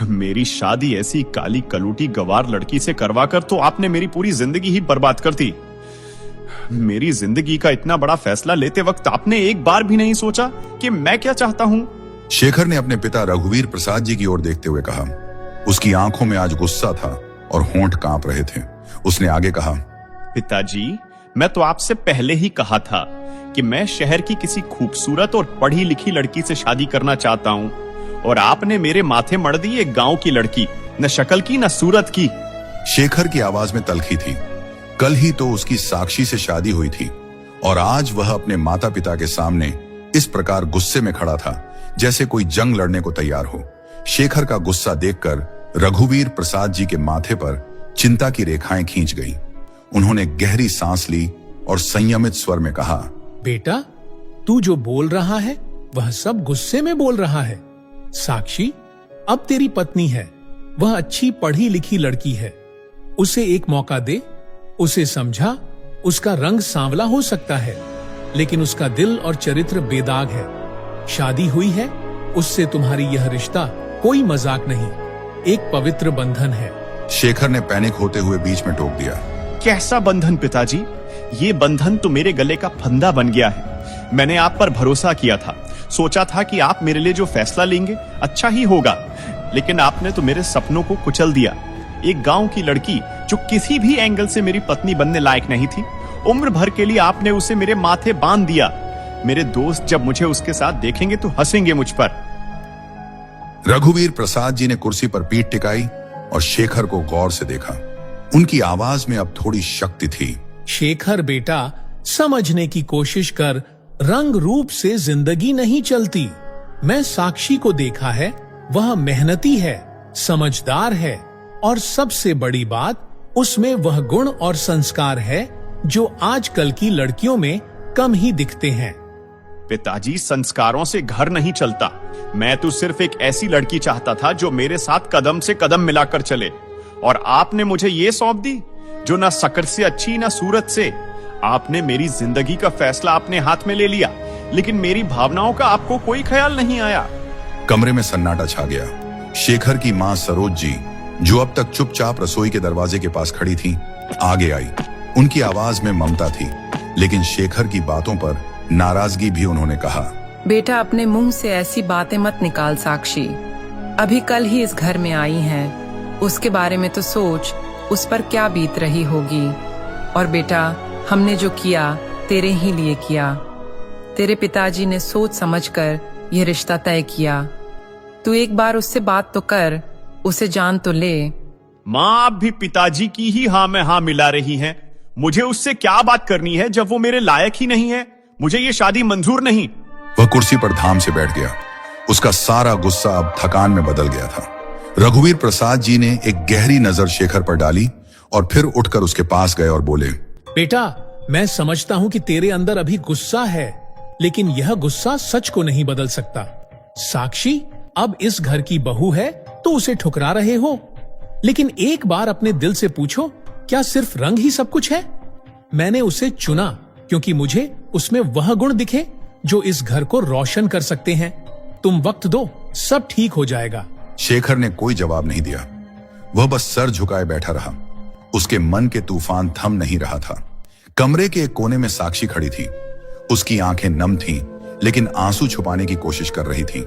मेरी शादी ऐसी काली कलूटी गवार लड़की से करवाकर तो आपने मेरी पूरी जिंदगी ही बर्बाद कर दी। मेरी जिंदगी का इतना बड़ा फैसला लेते वक्त आपने एक बार भी नहीं सोचा कि मैं क्या चाहता हूं। शेखर ने अपने पिता रघुवीर प्रसाद जी की ओर देखते हुए कहा। उसकी आंखों में आज गुस्सा था और होंठ कांप रहे थे। उसने आगे कहा, पिताजी, मैं तो आपसे पहले ही कहा था कि मैं शहर की किसी खूबसूरत और पढ़ी लिखी लड़की से शादी करना चाहता हूं, और आपने मेरे माथे मढ़ दी एक गांव की लड़की, न शक्ल की न सूरत की। शेखर की आवाज में तल्खी थी। कल ही तो उसकी साक्षी से शादी हुई थी और आज वह अपने माता पिता के सामने इस प्रकार गुस्से में खड़ा था जैसे कोई जंग लड़ने को तैयार हो। शेखर का गुस्सा देखकर रघुवीर प्रसाद जी के माथे पर चिंता की रेखाएं खींच गईं। उन्होंने गहरी सांस ली और संयमित स्वर में कहा, बेटा, तू जो बोल रहा है वह सब गुस्से में बोल रहा है। साक्षी अब तेरी पत्नी है, वह अच्छी पढ़ी लिखी लड़की है। उसे एक मौका दे, उसे समझा। उसका रंग सांवला हो सकता है, लेकिन उसका दिल और चरित्र बेदाग है। शादी हुई है, उससे तुम्हारी यह रिश्ता कोई मजाक नहीं, एक पवित्र बंधन है। शेखर ने पैनिक होते हुए बीच में टोक दिया, कैसा बंधन पिताजी? ये बंधन तो मेरे गले का फंदा बन गया है। मैंने आप पर भरोसा किया था, सोचा था कि आप मेरे लिए जो फैसला लेंगे अच्छा ही होगा, लेकिन आपने तो मेरे सपनों को कुचल दिया। एक गांव की लड़की जो किसी भी एंगल से मेरी पत्नी बनने लायक नहीं थी, उम्र भर के लिए आपने उसे मेरे माथे बांध दिया। मेरे दोस्त जब मुझे उसके साथ देखेंगे तो हंसेंगे मुझ पर। रघुवीर प्रसाद जी ने कुर्सी पर पीठ टिकाई और शेखर को गौर से देखा। उनकी आवाज में अब थोड़ी शक्ति थी। शेखर बेटा, समझने की कोशिश कर, रंग रूप से जिंदगी नहीं चलती। मैं साक्षी को देखा है, वह मेहनती है, समझदार है, और सबसे बड़ी बात, उसमें वह गुण और संस्कार है जो आजकल की लड़कियों में कम ही दिखते हैं। पिताजी, संस्कारों से घर नहीं चलता। मैं तो सिर्फ एक ऐसी लड़की चाहता था जो मेरे साथ कदम से कदम मिलाकर चले, और आपने मुझे ये सौंप दी जो ना शक्ल से अच्छी ना सूरत से। आपने मेरी जिंदगी का फैसला अपने हाथ में ले लिया, लेकिन मेरी भावनाओं का आपको कोई ख्याल नहीं आया। कमरे में सन्नाटा छा गया। शेखर की मां सरोज जी, जो अब तक चुपचाप रसोई के दरवाजे के पास खड़ी थी, आगे आई। उनकी आवाज में ममता थी, लेकिन शेखर की बातों पर नाराजगी भी। उन्होंने कहा, बेटा, अपने मुंह से ऐसी बातें मत निकाल साक्षी। अभी कल ही इस घर में आई हैं, उसके बारे में तो सोच, उस पर क्या बीत रही होगी। और बेटा, हमने जो किया तेरे ही लिए किया। तेरे पिताजी ने सोच समझकर यह रिश्ता तय किया। तू एक बार उससे बात तो कर, उसे जान तो ले। माँ, आप भी पिताजी की ही हाँ में हाँ मिला रही हैं। मुझे उससे क्या बात करनी है जब वो मेरे लायक ही नहीं है? मुझे ये शादी मंजूर नहीं। वह कुर्सी पर धाम से बैठ गया। उसका सारा गुस्सा अब थकान में बदल गया था। रघुवीर प्रसाद जी ने एक गहरी नजर शेखर पर डाली और फिर उठकर उसके पास गए और बोले, बेटा, मैं समझता हूँ कि तेरे अंदर अभी गुस्सा है, लेकिन यह गुस्सा सच को नहीं बदल सकता। साक्षी अब इस घर की बहू है तो उसे ठुकरा रहे हो, लेकिन एक बार अपने दिल से पूछो, क्या सिर्फ रंग ही सब कुछ है? मैंने उसे चुना क्योंकि मुझे उसमें वह गुण दिखे जो इस घर को रोशन कर सकते हैं। तुम वक्त दो, सब ठीक हो जाएगा। शेखर ने कोई जवाब नहीं दिया। वह बस सर झुकाए बैठा रहा। उसके मन के तूफान थम नहीं रहा था। कमरे के एक कोने में साक्षी खड़ी थी। उसकी आंखें नम थीं, लेकिन आंसू छुपाने की कोशिश कर रही थी।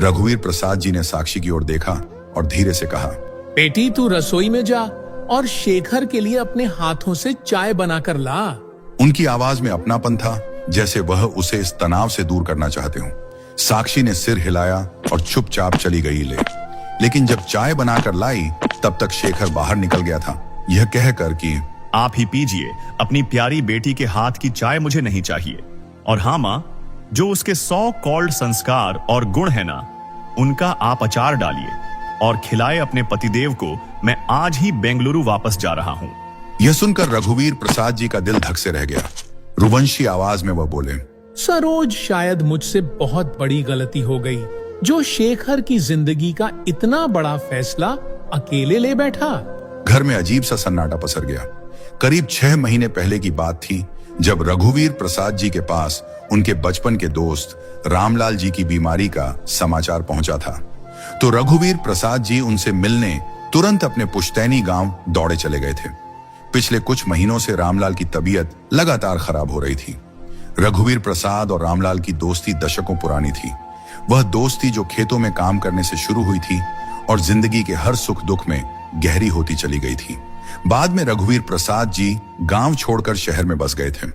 रघुवीर प्रसाद जी ने साक्षी की ओर देखा और धीरे से कहा, बेटी, तू रसोई में जा और शेखर के लिए अपने हाथों से चाय बनाकर ला। उनकी आवाज में अपनापन था, जैसे वह उसे इस तनाव से दूर करना चाहते हो। साक्षी ने सिर हिलाया और चुपचाप चली गई। लेकिन जब चाय बनाकर लाई, तब तक शेखर बाहर निकल गया था, यह कहकर कि आप ही पीजिए, अपनी प्यारी बेटी के हाथ की चाय मुझे नहीं चाहिए। और हाँ माँ, जो उसके 100 कॉल्ड संस्कार और गुण है ना, उनका आप अचार डालिए और खिलाए अपने पतिदेव को। मैं आज ही बेंगलुरु वापस जा रहा हूँ। यह सुनकर रघुवीर प्रसाद जी का दिल धक से रह गया। रुवंशी आवाज में वह बोले, सरोज, शायद मुझसे बहुत बड़ी गलती हो गई जो शेखर की जिंदगी का इतना बड़ा फैसला अकेले ले बैठा। घर में अजीब सा सन्नाटा पसर गया। करीब 6 महीने पहले की बात थी जब रघुवीर प्रसाद जी के पास उनके बचपन के दोस्त रामलाल जी की बीमारी का समाचार पहुंचा था। तो रघुवीर प्रसाद जी उनसे मिलने तुरंत अपने पुश्तैनी गांव दौड़े चले गए थे। पिछले कुछ महीनों से रामलाल की तबीयत लगातार खराब हो रही थी। रघुवीर प्रसाद और रामलाल की दोस्ती दशकों पुरानी थी। वह दोस्ती जो खेतों में काम करने से शुरू हुई थी और जिंदगी के हर सुख दुख में गहरी होती चली गई थी। बाद में रघुवीर प्रसाद जी गांव छोड़कर शहर में बस गए थे,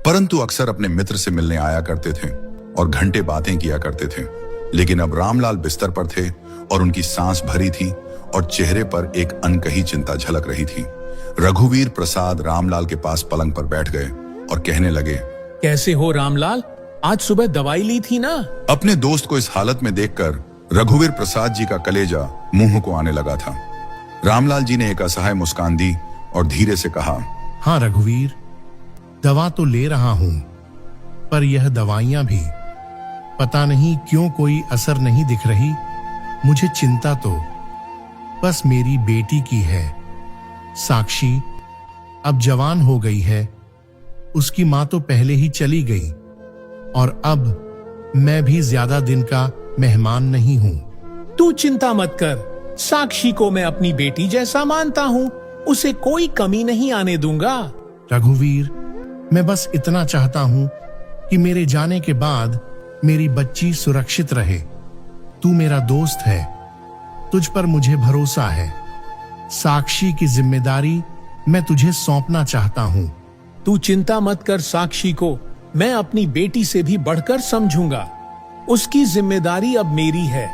परंतु अक्सर अपने मित्र से मिलने आया करते थे और घंटे बातें किया करते थे। लेकिन अब रामलाल बिस्तर पर थे और उनकी सांस भरी थी और चेहरे पर एक अनकही चिंता झलक रही थी। रघुवीर प्रसाद रामलाल के पास पलंग पर बैठ गए और कहने लगे, कैसे हो रामलाल? आज सुबह दवाई ली थी ना? अपने दोस्त को इस हालत में देखकर रघुवीर प्रसाद जी का कलेजा मुंह को आने लगा था। रामलाल जी ने एक असहाय मुस्कान दी और धीरे से कहा, हाँ रघुवीर, दवा तो ले रहा हूं, पर यह दवाइयां भी पता नहीं क्यों कोई असर नहीं दिख रही। मुझे चिंता तो बस मेरी बेटी की है। साक्षी अब जवान हो गई है, उसकी मां तो पहले ही चली गई और अब मैं भी ज्यादा दिन का मेहमान नहीं हूं। तू चिंता मत कर, साक्षी को मैं अपनी बेटी जैसा मानता हूँ, उसे कोई कमी नहीं आने दूंगा। रघुवीर, मैं बस इतना चाहता हूं कि मेरे जाने के बाद मेरी बच्ची सुरक्षित रहे। तू मेरा दोस्त है, तुझ पर मुझे भरोसा है। साक्षी की जिम्मेदारी मैं तुझे सौंपना चाहता हूं। तू चिंता मत कर, साक्षी को मैं अपनी बेटी से भी बढ़कर समझूंगा। उसकी जिम्मेदारी अब मेरी है।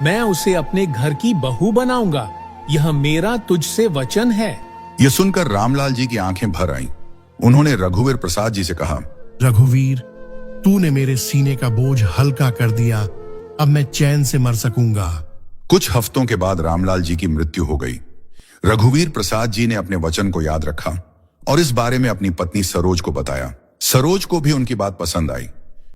मैं उसे अपने घर की बहू बनाऊंगा। यह मेरा तुझसे वचन है। यह सुनकर रामलाल जी की आंखें भर आईं। उन्होंने रघुवीर प्रसाद जी से कहा, रघुवीर, तूने मेरे सीने का बोझ हल्का कर दिया। अब मैं चैन से मर सकूंगा। कुछ हफ्तों के बाद रामलाल जी की मृत्यु हो गई। रघुवीर प्रसाद जी ने अपने वचन को याद रखा और इस बारे में अपनी पत्नी सरोज को बताया। सरोज को भी उनकी बात पसंद आई।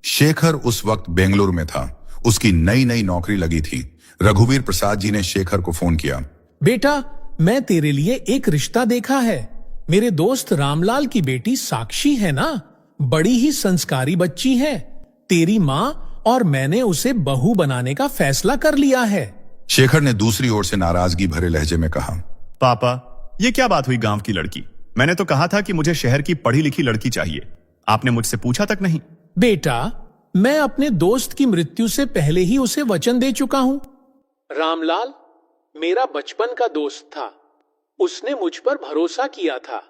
शेखर उस वक्त बेंगलुरु में था। उसकी नई नई नौकरी लगी थी। रघुवीर प्रसाद जी ने शेखर को फोन किया, बेटा, मैं तेरे लिए एक रिश्ता देखा है। मेरे दोस्त रामलाल की बेटी साक्षी है ना, बड़ी ही संस्कारी बच्ची है। तेरी माँ और मैंने उसे बहू बनाने का फैसला कर लिया है। शेखर ने दूसरी ओर से नाराजगी भरे लहजे में कहा, पापा, ये क्या बात हुई गांव की लड़की? मैंने तो कहा था कि मुझे शहर की पढ़ी लिखी लड़की चाहिए। आपने मुझसे पूछा तक नहीं। बेटा, मैं अपने दोस्त की मृत्यु से पहले ही उसे वचन दे चुका हूं। रामलाल मेरा बचपन का दोस्त था। उसने मुझ पर भरोसा किया था।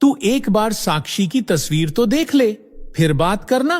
तू एक बार साक्षी की तस्वीर तो देख ले, फिर बात करना।